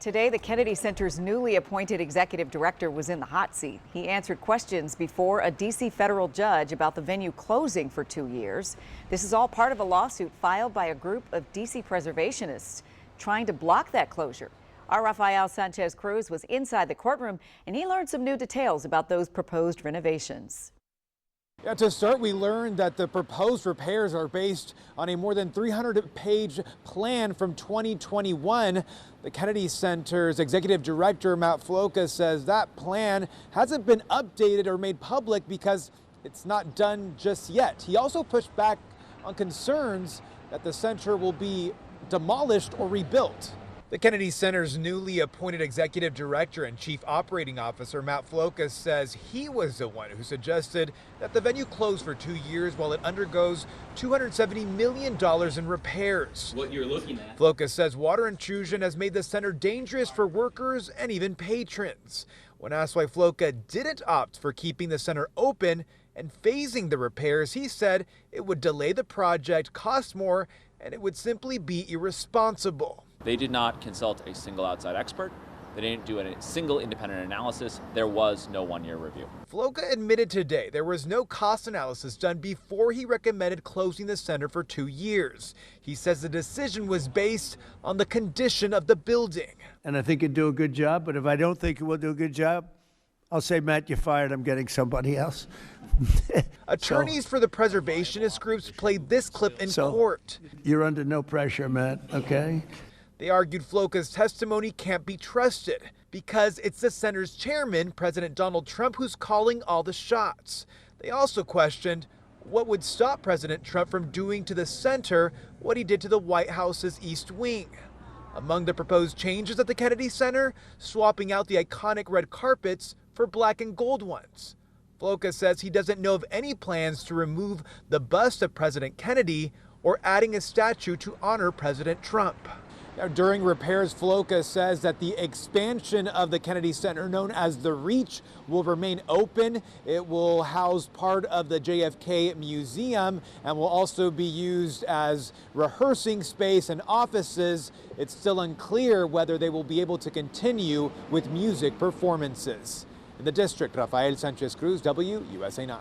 Today, the Kennedy Center's newly appointed executive director was in the hot seat. He answered questions before a D.C. federal judge about the venue closing for 2 years. This is all part of a lawsuit filed by a group of D.C. preservationists trying to block that closure. Our Rafael Sanchez Cruz was inside the courtroom, and he learned some new details about those proposed renovations. Yeah, to start, we learned that the proposed repairs are based on a more than 300-page plan from 2021. The Kennedy Center's executive director, Matt Floca, says that plan hasn't been updated or made public because it's not done just yet. He also pushed back on concerns that the center will be demolished or rebuilt. The Kennedy Center's newly appointed executive director and chief operating officer, Matt Floca, says he was the one who suggested that the venue close for 2 years while it undergoes $270 million in repairs. What you're looking at. Floca says water intrusion has made the center dangerous for workers and even patrons. When asked why Floca didn't opt for keeping the center open and phasing the repairs, he said it would delay the project, cost more, and it would simply be irresponsible. They did not consult a single outside expert. They didn't do a single independent analysis. There was no one-year review. Floca admitted today there was no cost analysis done before he recommended closing the center for 2 years. He says the decision was based on the condition of the building. And I think it'd do a good job, but if I don't think it will do a good job, I'll say, Matt, you're fired. I'm getting somebody else. Attorneys for the preservationist groups played this clip in court. You're under no pressure, Matt, okay? They argued Floca's testimony can't be trusted because it's the center's chairman, President Donald Trump, who's calling all the shots. They also questioned what would stop President Trump from doing to the center what he did to the White House's East Wing. Among the proposed changes at the Kennedy Center, swapping out the iconic red carpets for black and gold ones. Floca says he doesn't know of any plans to remove the bust of President Kennedy or adding a statue to honor President Trump. Now, during repairs, Floca says that the expansion of the Kennedy Center, known as the Reach, will remain open. It will house part of the JFK Museum and will also be used as rehearsing space and offices. It's still unclear whether they will be able to continue with music performances. In the district, Rafael Sanchez Cruz, WUSA 9.